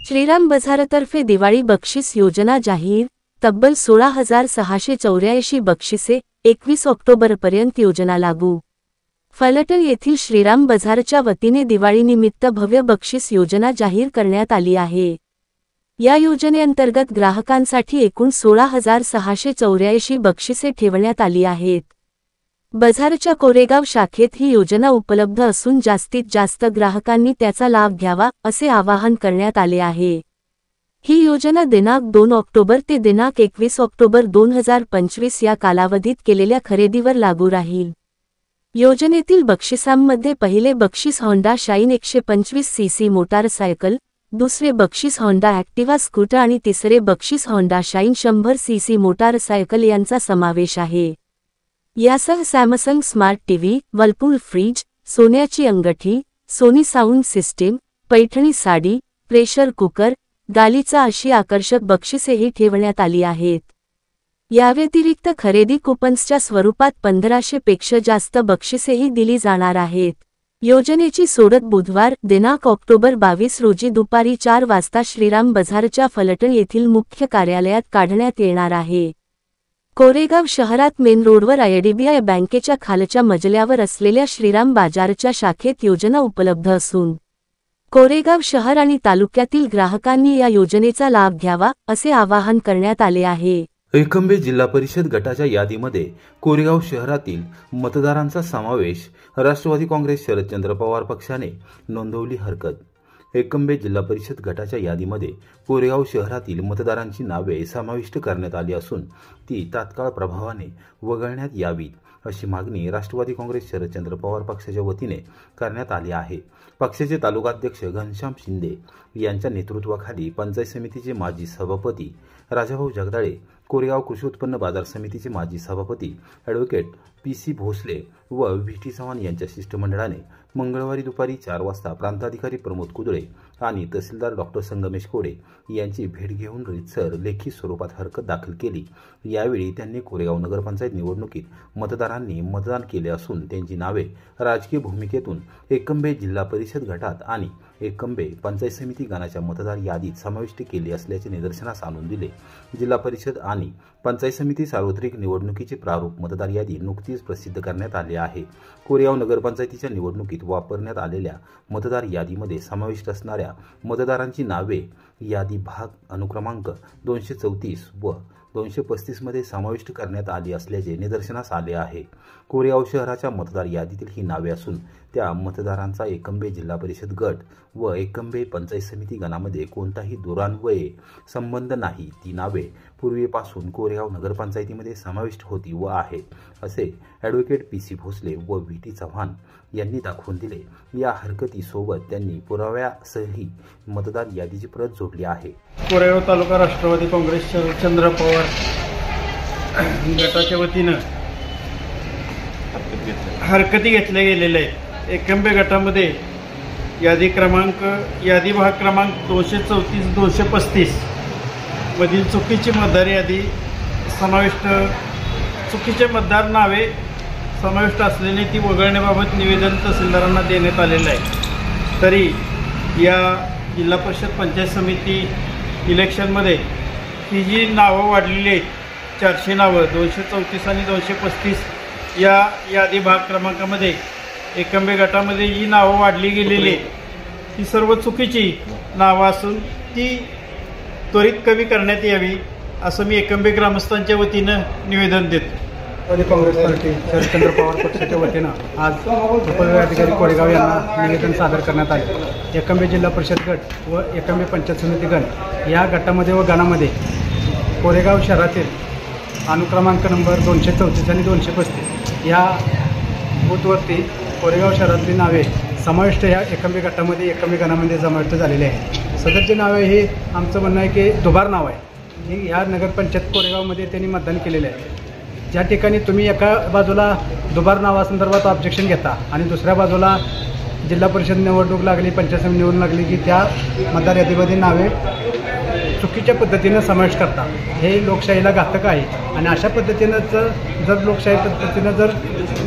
श्रीराम बाजारतर्फे दिवाळी बक्षीस योजना जाहीर। तब्बल 16,684 बक्षिसे 21 ऑक्टोबरपर्यंत योजना लागू। फलटण येथील श्रीराम बाजारच्या वतीने दिवाळीनिमित्त भव्य बक्षीस योजना जाहीर करण्यात आली आहे। या योजनेअंतर्गत ग्राहकांसाठी एकूण 16,684 बक्षिसे ठेवण्यात आली आहेत। बाजारच्या कोरेगाव शाखेत ही योजना उपलब्ध असून जास्तीत जास्त ग्राहकांनी त्याचा लाभ घ्यावा असे आवाहन करण्यात आले आहे। ही योजना दिनांक 2 ऑक्टोबर ते दिनांक 21 ऑक्टोबर 2025 या कालावधीत केलेल्या खरेदीवर लागू राहील। योजनेतील बक्षिसांमध्ये पहिले बक्षीस होंडा शाईन 125 सीसी मोटारसायकल, दुसरे बक्षीस होंडा ॲक्टिवा स्कूटर आणि तिसरे बक्षीस होंडा शाईन 100 सीसी मोटारसायकल यांचा समावेश आहे। यासह Samsung smart TV, Whirlpool fridge, सोन्याची अंगठी, Sony sound system, Paithani sari, pressure cooker, गालिचा अशी आकर्षक बक्षिसेही ठेवण्यात आली आहेत। याव्यतिरिक्त खरेदी कुपन्सच्या स्वरूपात 1500 पेक्षा जास्त बक्षिसेही दिली जाणार आहेत। योजनेची सोडत बुधवार दिनांक ऑक्टोबर 22 रोजी दुपारी 4 वाजता श्रीराम बाजारच्या फलटण येथील मुख्य कार्यालयात काढण्यात येणार आहे। कोरेगाव शहरात मेन रोडवर आयडीबीआय बँकेच्या खालच्या मजल्यावर असलेल्या श्रीराम बाजारच्या शाखेत योजना उपलब्ध असून कोरेगाव शहर आणि तालुक्यातील ग्राहकांनी या योजनेचा लाभ घ्यावा असे आवाहन करण्यात आले आहे। एकंबे जिल्हा परिषद गटाच्या यादीमध्ये कोरेगाव शहरातील मतदारांचा समावेश राष्ट्रवादी काँग्रेस शरदचंद्र पवार पक्षाने नोंदवली हरकत। एकंबे जिल्हा परिषद गटाच्या यादीमध्ये कोरेगाव शहरातील मतदारांची नावे समाविष्ट करण्यात आली असून ती तात्काळ प्रभावाने वगळण्यात यावीत अशी मागणी राष्ट्रवादी काँग्रेस शरदचंद्र पवार पक्षाच्या वतीने करण्यात आली आहे। पक्षाचे तालुकाध्यक्ष घनश्याम शिंदे यांच्या नेतृत्वाखाली पंचायत समितीचे माजी सभापती राजाभाऊ जगदाळे, कोरेगाव कृषी उत्पन्न बाजार समितीचे माजी सभापती ॲडव्होकेट PC भोसले व VT चव्हाण यांच्या शिष्टमंडळाने मंगळवारी दुपारी 4 वाजता प्रांताधिकारी प्रमोद कुदळे आणि तहसीलदार डॉ. संगमेश कोडे यांची भेट घेऊन रीतसर लेखी स्वरूपात हरकत दाखल केली। यावेळी त्यांनी कोरेगाव नगरपंचायत निवडणुकीत मतदारांनी मतदान केले असून त्यांची नावे राजकीय भूमिकेतून एकंबे जिल्हा परिषद गटात आणि एकंबे पंचायत समिती गणाच्या मतदार यादीत समाविष्ट केली असल्याचे निदर्शनास आणून दिले। जिल्हा परिषद आणि पंचायत समिती सार्वत्रिक निवडणुकीचे प्रारूप मतदार यादी नुकतीच प्रसिद्ध करण्यात आले आहे। कोरेगाव नगरपंचायतीच्या निवडणुकीत वापरण्यात आलेल्या मतदार यादीमध्ये समाविष्ट असणाऱ्या मतदारांची नावे यादी भाग अनुक्रमांक 234 व 235 मध्ये समाविष्ट करण्यात आली असल्याचे निदर्शनास आले आहे। कोरेगाव शहराच्या मतदार यादीतील ही नावे असून त्या मतदारांचा एकंबे जिल्हा परिषद गट व एकंबे पंचायत समिती गणामध्ये कोणताही दुरान्वये संबंध नाही। ती नावे पूर्वीपासून कोरेगाव नगरपंचायतीमध्ये समाविष्ट होती व आहेत असे ॲडव्होकेट PC भोसले व VT चव्हाण यांनी दाखवून दिले। या हरकतीसोबत त्यांनी पुराव्यासही मतदार यादीची प्रत जोडली आहे। कोरेगाव तालुका राष्ट्रवादी काँग्रेस शरदचंद्र पवार गटाच्या वतीनं हरकती घेतल्या गेलेल्या आहेत। एकंबे गटामध्ये यादी भाग क्रमांक 234-235 मधील चुकीची मतदार यादी चुकीचे मतदार नावे समाविष्ट असलेली ती वगळण्याबाबत निवेदन तहसीलदारांना देण्यात आलेलं आहे। तरी या जिल्हा परिषद पंचायत समिती इलेक्शनमध्ये ही जी नावं वाढलेली आहेत 400 नावं 234 आणि 235 या यादी भाग क्रमांकामध्ये एकंबे गटामध्ये जी नावं वाढली गेलेली ही सर्व चुकीची नावं असून ती त्वरित कमी करण्यात यावी असं मी एकंबे ग्रामस्थांच्या वतीनं निवेदन देतो। काँग्रेस पार्टी शरदचंद्र पवार पक्षाच्या वतीनं आज उपविभागाधिकारी कोरेगाव यांना निवेदन सादर करण्यात आले। एकंबे जिल्हा परिषद गट व एकंबे पंचायत समिती गण या गटामध्ये व गणामध्ये कोरेगाव शहरातील अनुक्रमांक नंबर 234 आणि 235 या बूथवरती कोरेगाव शहरातली नावे समाविष्ट या एकंबे गटामध्ये एकंबे गणामध्ये समाविष्ट झालेले आहेत। सदरची नावे हे आमचं म्हणणं आहे की दुबार नाव आहे। ही या नगरपंचायत कोरेगावमध्ये त्यांनी मतदान केलेलं आहे। ज्या ठिकाणी तुम्ही एका बाजूला दुबार नावासंदर्भात ऑब्जेक्शन घेता आणि दुसऱ्या बाजूला जिल्हा परिषद निवडणूक लागली, पंचायत समिती निवडणूक लागली की त्या मतदार यादीमध्ये नावे चुकीच्या पद्धतीनं समावेश करता, हे लोकशाहीला घातक आहे। आणि अशा पद्धतीनं जर लोकशाही पद्धतीनं जर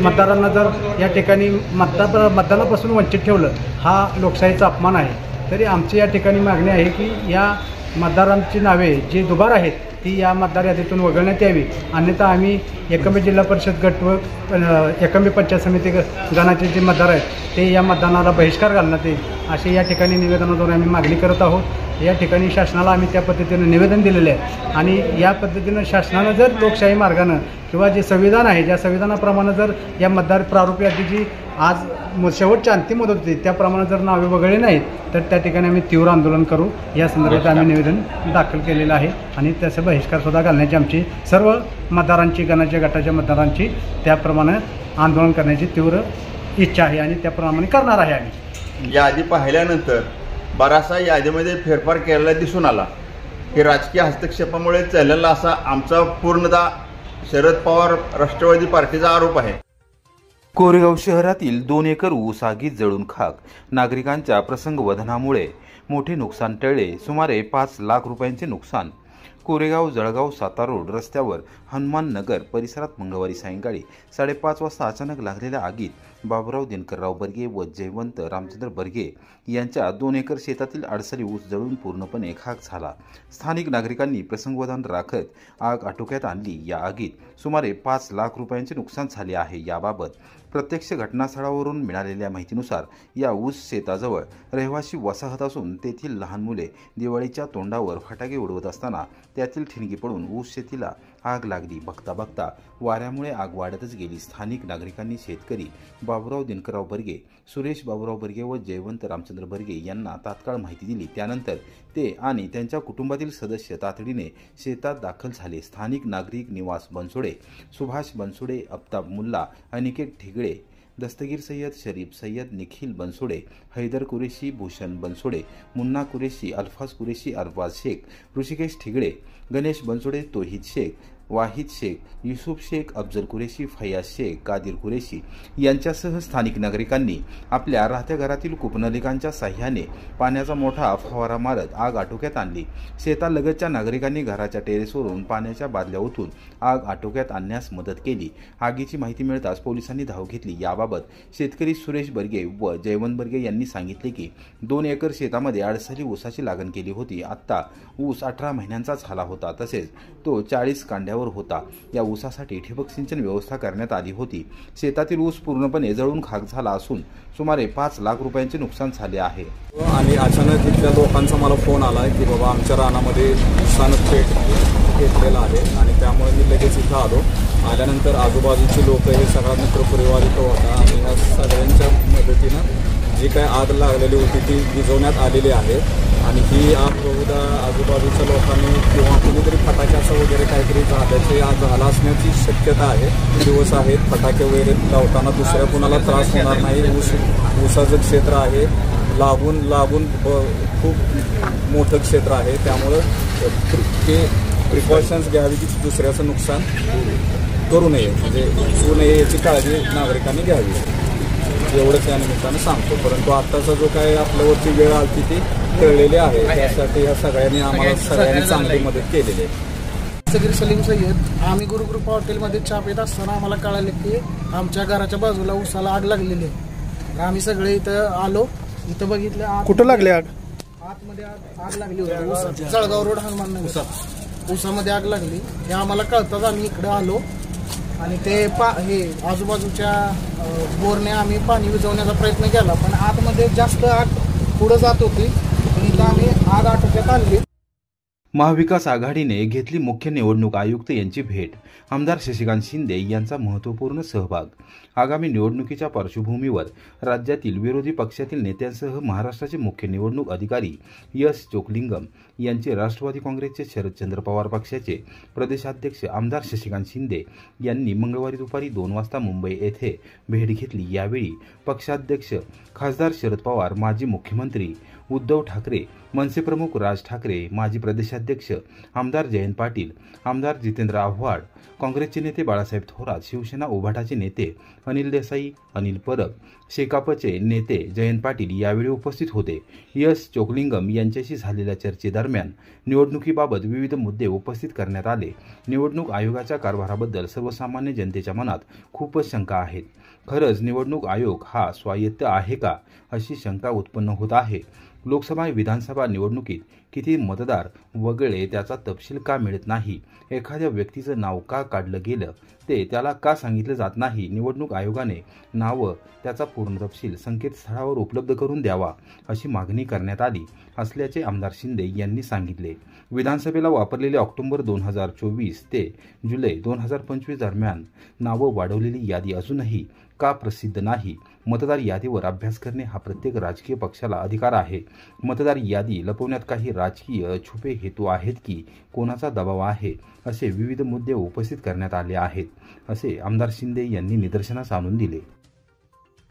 मतदारांना जर या ठिकाणी मतदानापासून वंचित ठेवलं, हा लोकशाहीचा अपमान आहे। तरी आमची या ठिकाणी मागणी आहे की या मतदारांची नावे जी दुबार आहेत ती या मतदार यादीतून वगळण्यात यावी, अन्यथा आम्ही एकंबे जिल्हा परिषद गट व एकंबे पंचायत समिती गणाचे जे मतदार आहेत ते या मतदानाला बहिष्कार घालण्यात येईल अशी या ठिकाणी निवेदनाद्वारे आम्ही मागणी करत आहोत। या ठिकाणी शासनाला आम्ही त्या पद्धतीनं निवेदन दिलेले आहे आणि या पद्धतीनं शासनानं जर लोकशाही मार्गानं किंवा जे संविधान आहे ज्या संविधानाप्रमाणे जर या मतदार प्रारूप यादीची आज शेवटची अंतिम मुदत होती त्याप्रमाणे जर नावे वगळले नाहीत तर त्या ठिकाणी आम्ही तीव्र आंदोलन करू, या संदर्भात आम्ही निवेदन दाखल केलेलं आहे आणि त्याचा बहिष्कारसुद्धा घालण्याची आमची सर्व मतदारांची गणाच्या गटाच्या मतदारांची त्याप्रमाणे आंदोलन करण्याची तीव्र इच्छा आहे आणि त्याप्रमाणे करणार आहे आम्ही। यादी पाहिल्यानंतर बराचसा यादीमध्ये फेरफार केलेला दिसून आला की राजकीय हस्तक्षेपामुळे चाललेला असा आमचा पूर्णतः शरद पवार राष्ट्रवादी पार्टीचा आरोप आहे। कोरेगाव शहरातील 2 एकर ऊस आगीत जळून खाक, नागरिकांच्या प्रसंगवदनामुळे मोठे नुकसान टळले, सुमारे 5 लाख रुपयांचे नुकसान। कोरेगाव जळगाव सातारा रोड रस्त्यावर हनुमान नगर परिसरात मंगळवारी सायंकाळी 5:30 वाजता अचानक लागलेल्या आगीत बाबुराव दिनकरराव बर्गे व जयवंत रामचंद्र बर्गे यांच्या 2 एकर शेतातील अडसरी ऊस जळून पूर्णपणे खाक झाला। स्थानिक नागरिकांनी प्रसंगवधान राखत आग आटोक्यात आणली। या आगीत सुमारे 5 लाख रुपयांचे नुकसान झाले आहे। याबाबत प्रत्यक्ष घटनास्थळावरून मिळालेल्या माहितीनुसार या ऊस शेताजवळ रहिवासी वसाहत असून तेथील लहान मुले दिवाळीच्या तोंडावर फटाके उडवत असताना त्यातील ठिणगी पडून ऊस शेतीला आग लागली। बघता बघता वाऱ्यामुळे आग वाढतच गेली। स्थानिक नागरिकांनी शेतकरी बाबुराव दिनकरराव बर्गे, सुरेश बाबुराव बर्गे व जयवंत रामचंद्र बर्गे यांना तात्काळ माहिती दिली। त्यानंतर ते आणि त्यांच्या कुटुंबातील सदस्य तातडीने शेतात दाखल झाले। स्थानिक नागरिक निवास बनसोडे, सुभाष बनसोडे, अफ्ताब मुल्ला, अनिकेत ठिगळे, दस्तगीर सय्यद, शरीफ सय्यद, निखिल बनसोडे, हैदर कुरेशी, भूषण बनसोडे, मुन्ना कुरेशी, अल्फाज कुरेशी, अरबाज शेख, ऋषिकेश ठिगळे, गणेश बनसोडे, तोहिद शेख, वाहिद शेख, युसुफ शेख, अफजल कुरेशी, फैयाज शेख, कादिर कुरेशी यांच्यासह स्थानिक नागरिकांनी आपल्या राहत्या घरातील कूपनलिकांच्या साह्याने पाण्याचा मोठा फवारा मारत आग आटोक्यात आणली। शेतालगतच्या नागरिकांनी घराच्या टेरेसवरून पाण्याच्या बादल्या ओतून आग आटोक्यात आणण्यास मदत केली। आगीची माहिती मिळताच पोलिसांनी धाव घेतली। याबाबत शेतकरी सुरेश बर्गे व जयवंत बर्गे यांनी सांगितले की 2 एकर शेतामध्ये अडसरी ऊसाची लागण केली होती। आता ऊस 18 महिन्यांचा झाला होता, तसेच तो 40 कांड्यावर होता। या ऊसासाठी ठिबक सिंचन व्यवस्था करण्यात आली होती। शेतातील ऊस पूर्णपणे जळून खाक झाला असून सुमारे 5 लाख रुपयांचे नुकसान झाले आहे। आणि अचानक इथल्या लोकांचा मला फोन आला की बाबा आमच्या रानामध्ये नुकसानच घेतलेलं आहे आणि त्यामुळे मी लगेच इथं आलो। आल्यानंतर आजूबाजूचे लोक हे सगळा मित्रपरिवार इथं होता आणि ह्या सगळ्यांच्या मदतीनं जी काय आग लागलेली होती ती विझवण्यात आलेली आहे आणि ही आग बहुधा आजूबाजूच्या लोकांनी किंवा कुणीतरी फटाक्याचं वगैरे काहीतरी झाला असण्याची शक्यता आहे। दिवस आहेत, फटाके वगैरे लावताना दुसऱ्या कुणाला त्रास होणार नाही। ऊसाचं क्षेत्र आहे, लागून खूप मोठं क्षेत्र आहे, त्यामुळं ते प्रिकॉशन्स घ्यावी की दुसऱ्याचं नुकसान करू नये, म्हणजे होऊ नये याची काळजी नागरिकांनी घ्यावी, एवढंच या निमित्तानं सांगतो। परंतु आत्ताचा जो काय आपल्यावरची वेळ आली ती कळलेली आहे, त्यासाठी ह्या सगळ्यांनी आम्हाला सगळ्यांनी चांगली मदत केलेली आहे। दस्तगीर सलीम सय्यद, आम्ही गुरुकृपा हॉटेलमध्ये चहा पित असताना आम्हाला कळाले की आमच्या घराच्या बाजूला ऊसाला आग लागलेली आहे। तर आम्ही सगळे इथं आलो, इथं बघितलं कुठं लागले आग? आतमध्ये आग लागली होती, जळगाव रोड हनुमान नगर ऊसामध्ये आग लागली। हे आम्हाला कळताच आम्ही इकडे आलो आणि ते हे आजूबाजूच्या बोरने आम्ही पाणी विझवण्याचा प्रयत्न केला, पण आतमध्ये जास्त आग पुढे जात होती, पण इथं आम्ही आग आटोक्यात आणली। महाविकास आघाडीने घेतली मुख्य निवडणूक आयुक्त यांची भेट, आमदार शशिकांत शिंदे यांचा महत्त्वपूर्ण सहभाग। आगामी निवडणुकीच्या पार्श्वभूमीवर राज्यातील विरोधी पक्षातील नेत्यांसह महाराष्ट्राचे मुख्य निवडणूक अधिकारी यश चोकलिंगम यांचे राष्ट्रवादी काँग्रेसचे शरदचंद्र पवार पक्षाचे प्रदेशाध्यक्ष आमदार शशिकांत शिंदे यांनी मंगळवारी दुपारी 2 वाजता मुंबई येथे भेट घेतली। यावेळी पक्षाध्यक्ष खासदार शरद पवार, माजी मुख्यमंत्री उद्धव ठाकरे, मनसे प्रमुख राज ठाकरे, माजी प्रदेशाध्यक्ष आमदार जयंत पाटील, आमदार जितेंद्र आव्हाड, काँग्रेसचे नेते बाळासाहेब थोरात, शिवसेना उभाटाचे नेते अनिल देसाई, अनिल परब, शेकापचे नेते जयंत पाटील यावेळी उपस्थित होते। यश चोकलिंगम यांच्याशी झालेल्या चर्चेदरम्यान निवडणुकीबाबत विविध मुद्दे उपस्थित करण्यात आले। निवडणूक आयोगाच्या कारभाराबद्दल सर्वसामान्य जनतेच्या मनात खूपच शंका आहेत। खरंच निवडणूक आयोग हा स्वायत्त आहे का, अशी शंका उत्पन्न होत आहे. लोकसभा विधानसभा निवडणुकीत किती मतदार वगळले त्याचा तपशील का मिळत नाही? एखाद्या व्यक्तीचं नाव का काढलं गेलं ते त्याला का सांगितलं जात नाही? निवडणूक आयोगाने नावं त्याचा पूर्ण तपशील संकेतस्थळावर उपलब्ध करून द्यावा, अशी मागणी करण्यात आली असल्याचे आमदार शिंदे यांनी सांगितले. विधानसभेला वापरलेले ऑक्टोबर 2024 ते जुलै 2025 दरम्यान नावं वाढवलेली यादी अजूनही का प्रसिद्ध नाही? मतदार यादीवर अभ्यास करणे हा प्रत्येक राजकीय पक्षाला अधिकार आहे. मतदार यादी लपवण्यात काही राजकीय छुपे हेतू आहेत की कोणाचा दबाव आहे, असे विविध मुद्दे उपस्थित करण्यात आले आहेत, असे आमदार शिंदे यांनी निदर्शनास आणून दिले.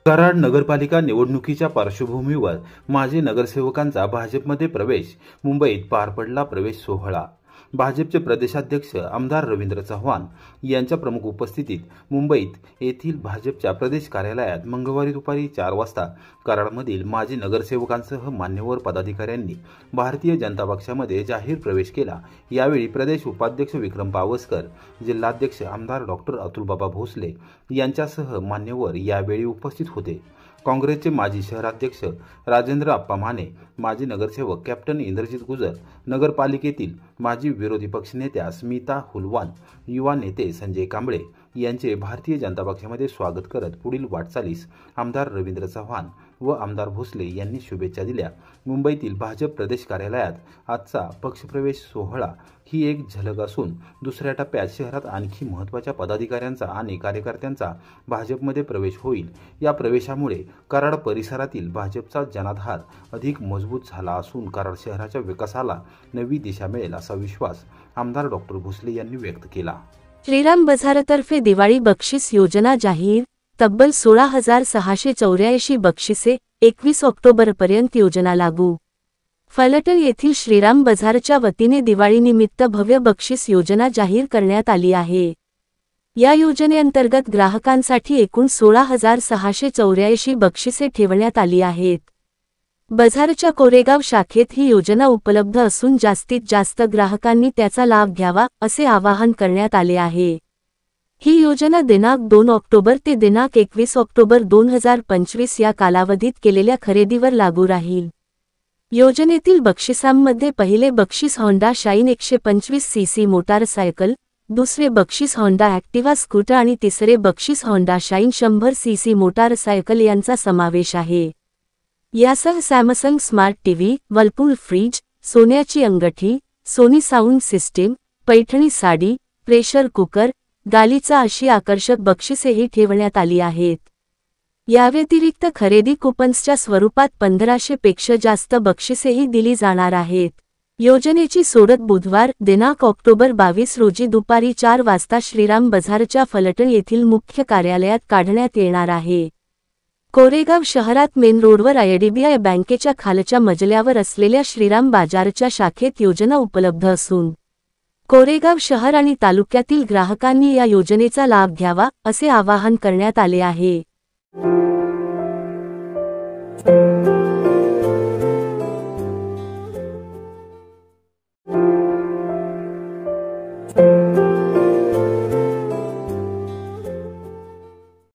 कराड नगरपालिका निवडणुकीच्या पार्श्वभूमीवर माजी नगरसेवकांचा भाजपमध्ये प्रवेश. मुंबईत पार पडला प्रवेश सोहळा. भाजपचे प्रदेशाध्यक्ष आमदार रवींद्र चव्हाण यांच्या प्रमुख उपस्थितीत मुंबईत येथील भाजपच्या प्रदेश कार्यालयात मंगळवारी दुपारी 4 वाजता कराडमधील माजी नगरसेवकांसह मान्यवर पदाधिकाऱ्यांनी भारतीय जनता पक्षामध्ये जाहीर प्रवेश केला. यावेळी प्रदेश उपाध्यक्ष विक्रम पावसकर, जिल्हाध्यक्ष आमदार डॉक्टर अतुलबाबा भोसले यांच्यासह मान्यवर यावेळी उपस्थित होते. काँग्रेसचे माजी शहराध्यक्ष राजेंद्र आप्पा माने, माजी नगरसेवक कॅप्टन इंद्रजित गुजर, नगरपालिकेतील माजी विरोधी पक्षनेत्या स्मिता हुलवान, युवा नेते संजय कांबळे यांचे भारतीय जनता पक्षामध्ये स्वागत करत पुढील वाटचालीस आमदार रवींद्र चव्हाण व आमदार भोसले यांनी शुभेच्छा दिल्या. मुंबईतील भाजप प्रदेश कार्यालयात आजचा पक्षप्रवेश सोहळा ही एक झलक असून दुसऱ्या टप्प्यात शहरात आणखी महत्त्वाच्या पदाधिकाऱ्यांचा आणि कार्यकर्त्यांचा भाजपमध्ये प्रवेश होईल. या प्रवेशामुळे कराड परिसरातील भाजपचा जनाधार अधिक मजबूत झाला असून कराड शहराच्या विकासाला नवी दिशा मिळेल असा विश्वास आमदार डॉक्टर भोसले यांनी व्यक्त केला. श्रीराम बाजारतर्फे दिवाळी बक्षीस योजना जाहीर. तब्बल 16,684 बक्षिसे. 21 ऑक्टोबरपर्यंत योजना लागू. फलटण येथील श्रीराम बाजारच्या वतीने दिवाळीनिमित्त भव्य बक्षीस योजना जाहीर करण्यात आली आहे. या योजनेअंतर्गत ग्राहकांसाठी एकूण 16,684 बक्षिसे ठेवण्यात आली आहेत. बाजारच्या कोरेगाव शाखेत ही योजना उपलब्ध असून जास्तीत जास्त ग्राहकांनी त्याचा लाभ घ्यावा, असे आवाहन करण्यात आले आहे. ही योजना दिनांक 2 ऑक्टोबर ते दिनांक 21 ऑक्टोबर 2025 या कालावधीत केलेल्या खरेदीवर लागू राहील. योजनेतील बक्षिसांमध्ये पहिले बक्षीस होंडा शाईन 125 सीसी मोटारसायकल, दुसरे बक्षीस होंडा ॲक्टिवा स्कूटर आणि तिसरे बक्षीस होंडा शाईन 100 सीसी मोटारसायकल यांचा समावेश आहे. यासह Samsung smart TV, Whirlpool fridge, सोन्याची अंगठी, Sony sound system, Paithani sari, pressure cooker, गालिचा अशी आकर्षक बक्षिसेही ठेवण्यात आली आहेत. याव्यतिरिक्त खरेदी कुपन्सच्या स्वरूपात 1500 पेक्षा जास्त बक्षिसेही दिली जाणार आहेत. योजनेची सोडत बुधवार दिनांक ऑक्टोबर 22 रोजी दुपारी 4 वाजता श्रीराम बाजारच्या फलटण येथील मुख्य कार्यालयात काढण्यात येणार आहे. कोरेगाव शहरात मेन रोडवर IDBI बँकेच्या खालच्या मजल्यावर असलेल्या श्रीराम बाजारच्या शाखेत योजना उपलब्ध असून कोरेगाव शहर आणि तालुक्यातील ग्राहकांनी या योजनेचा लाभ घ्यावा, असे आवाहन करण्यात आले आहे.